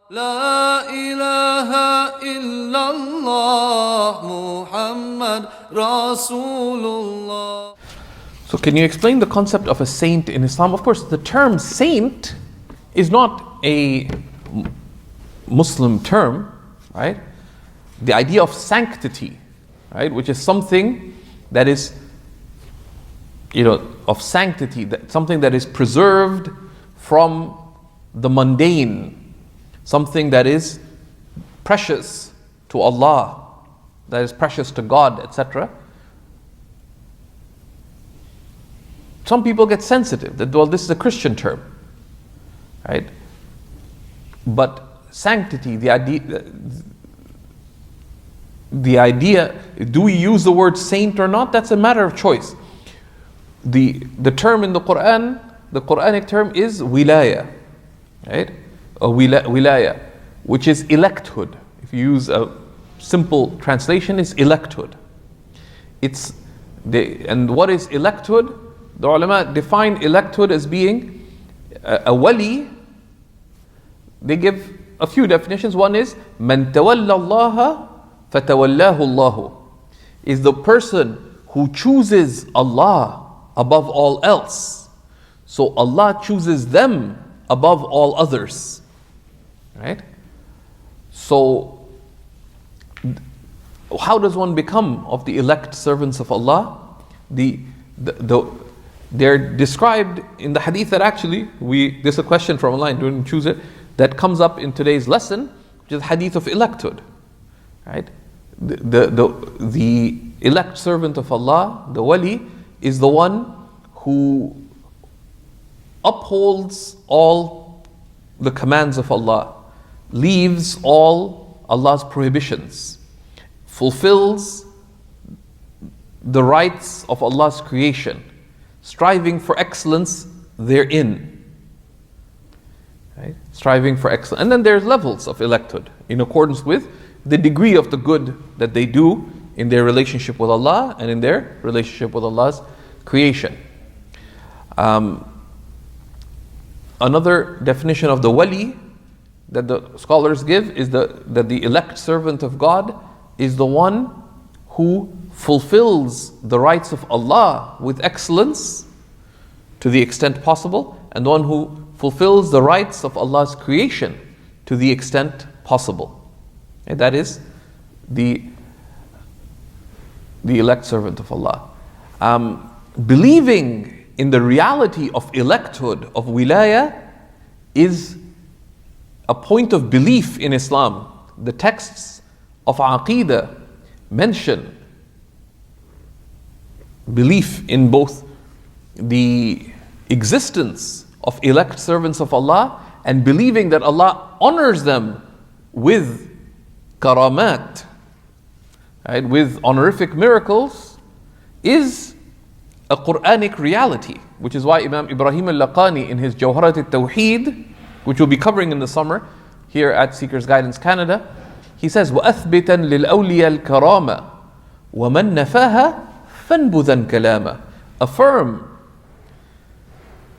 لا إله إلا الله محمد رسول الله. So can you explain the concept of a saint in Islam? Of course, the term saint is not a Muslim term, right? The idea of sanctity, right, which is something that is, of sanctity, that something that is preserved from the mundane, something that is precious to Allah, that is precious to God, etc. Some people get sensitive that, well, this is a Christian term, right? But sanctity, the idea, do we use the word saint or not? That's a matter of choice. The term in the Quran, the Quranic term is wilaya, right? Wilaya, which is electhood. If you use a simple translation, is electhood. And what is electhood? The ulama define electhood as being a wali. They give a few definitions. One is man tawalla Allah fatawallahu Allah, is the person who chooses Allah above all else, so Allah chooses them above all others, right? So how does one become of the elect servants of Allah? They're described in the hadith that actually there's a question from online, don't choose it, that comes up in today's lesson, which is the hadith of electhood, right? The elect servant of Allah, the wali, is the one who upholds all the commands of Allah, leaves all Allah's prohibitions, fulfills the rights of Allah's creation, striving for excellence therein. Right? Striving for excellence. And then there's levels of electhood in accordance with the degree of the good that they do in their relationship with Allah and in their relationship with Allah's creation. Another definition of the wali that the scholars give is that the elect servant of God is the one who fulfills the rights of Allah with excellence to the extent possible, and the one who fulfills the rights of Allah's creation to the extent possible. And that is the elect servant of Allah. Believing in the reality of electhood, of wilaya, is a point of belief in Islam. The texts of Aqeedah mention belief in both the existence of elect servants of Allah and believing that Allah honors them with karamat, right, with honorific miracles, is a Quranic reality, which is why Imam Ibrahim al-Laqani in his Jawharat al-Tawheed, which we'll be covering in the summer here at Seekers Guidance Canada, he says, وَأَثْبِتًا لِلْأَوْلِيَا الْكَرَامَةِ وَمَنْ نَفَاهَا فَانْبُذًا كَلَامًا. Affirm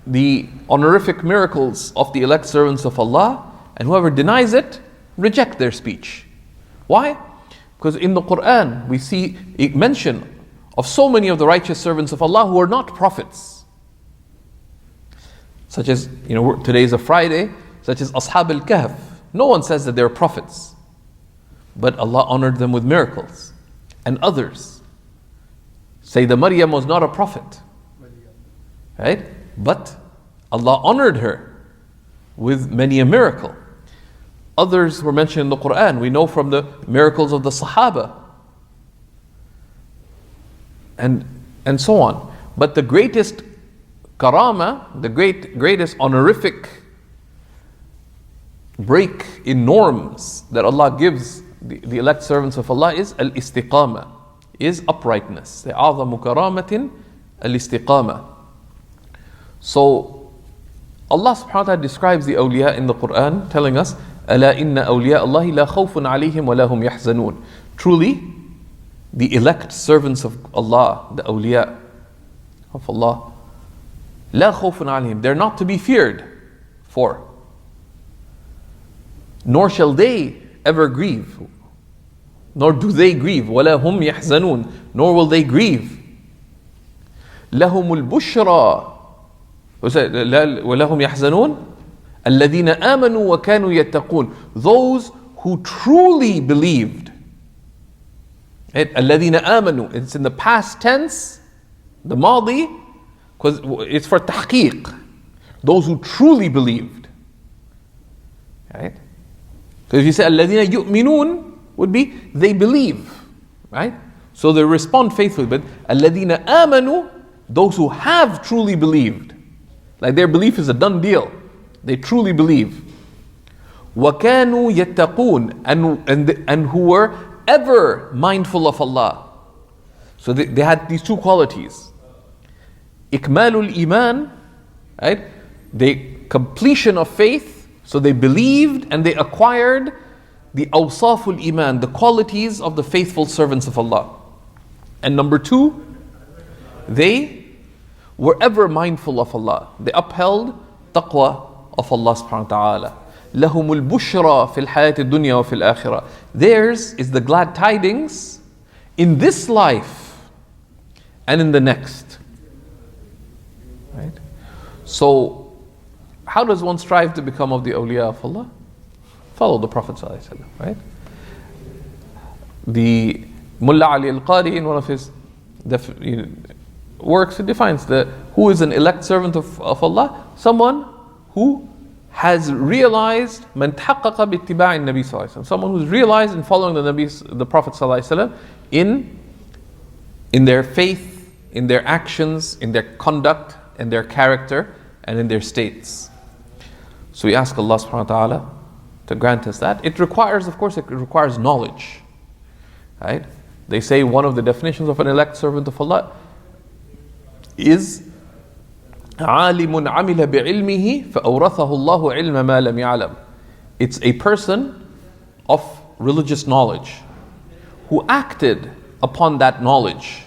the honorific miracles of the elect servants of Allah, and whoever denies it, reject their speech. Why? Because in the Quran we see a mention of so many of the righteous servants of Allah who are not prophets. Such as, today is a Friday, such as Ashab al-Kahf. No one says that they're prophets, but Allah honored them with miracles. And others say the Maryam was not a prophet, right? But Allah honored her with many a miracle. Others were mentioned in the Quran. We know from the miracles of the Sahaba, and so on. But the greatest karama, the greatest honorific break in norms that Allah gives the elect servants of Allah is al-istiqama, is uprightness. The a'zamu karamatin al-istiqama. So Allah subhanahu wa ta'ala describes the awliya in the Quran, telling us, أَلَا إِنَّ أَوْلِيَاءَ اللَّهِ لَا خَوْفٌ عَلَيْهِمْ وَلَا هُمْ يَحْزَنُونَ. Truly, the elect servants of Allah, the awliya of Allah, لَا خَوْفٌ عَلَيْهِمْ, they're not to be feared for. nor shall they ever grieve, nor do they grieve. وَلَا هُمْ يَحْزَنُونَ, nor will they grieve. لَهُمُ الْبُشْرَى وَلَهُمْ يَحْزَنُونَ الَّذِينَ آمَنُوا وَكَانُوا يَتَّقُونَ, those who truly believed. الَّذِينَ آمَنُوا, it's in the past tense, the madi, because it's for tahqiq, those who truly believed. Right? So if you say الَّذِينَ يُؤْمِنُونَ, would be they believe, right? So they respond faithfully. But الَّذِينَ آمَنُوا, those who have truly believed, like their belief is a done deal, they truly believe. وَكَانُوا يَتَّقُونَ, and who were ever mindful of Allah. So they had these two qualities. إِكْمَالُ الْإِيمَانِ, right? The completion of faith, so they believed and they acquired the awsaful iman, the qualities of the faithful servants of Allah. And number two, they were ever mindful of Allah. They upheld taqwa of Allah subhanahu wa ta'ala. لَهُمُ الْبُشْرَى فِي الْحَيَاةِ الدُّنْيَا وَفِي الْآخِرَةِ, theirs is the glad tidings in this life and in the next. Right? So, how does one strive to become of the awliya of Allah? Follow the Prophet ﷺ, right? The Mullah Ali al-Qari, in one of his works, it defines who is an elect servant of Allah? Someone who has realized man tahaqqaqa bi ittiba'i Nabi sallallahu alaihi wasallam, someone who's realized in following the Prophet sallallahu alaihi wasallam in their faith, in their actions, in their conduct, in their character, and in their states. So we ask Allah subhanahu wa ta'ala to grant us that. It requires knowledge, right? They say one of the definitions of an elect servant of Allah is عَالِمٌ عَمِلَ بِعِلْمِهِ فَأَوْرَثَهُ اللَّهُ عِلْمَ مَا لَمْ يَعْلَمْ. It's a person of religious knowledge who acted upon that knowledge.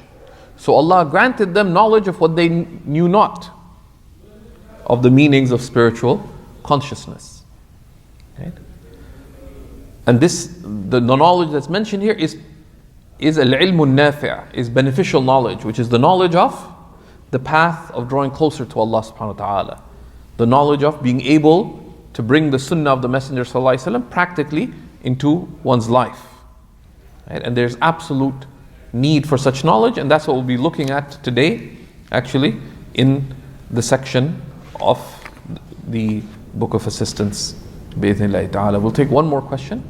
So Allah granted them knowledge of what they knew not, of the meanings of spiritual consciousness. Right? And the knowledge that's mentioned here is al-ilmu nafi', is beneficial knowledge, which is the knowledge of the path of drawing closer to Allah subhanahu wa ta'ala. The knowledge of being able to bring the sunnah of the Messenger sallallahu alaihi wasallam practically into one's life. Right? And there's absolute need for such knowledge, and that's what we'll be looking at today, actually, in the section of the Book of Assistance. Bi-idhnillahi ta'ala. We'll take one more question.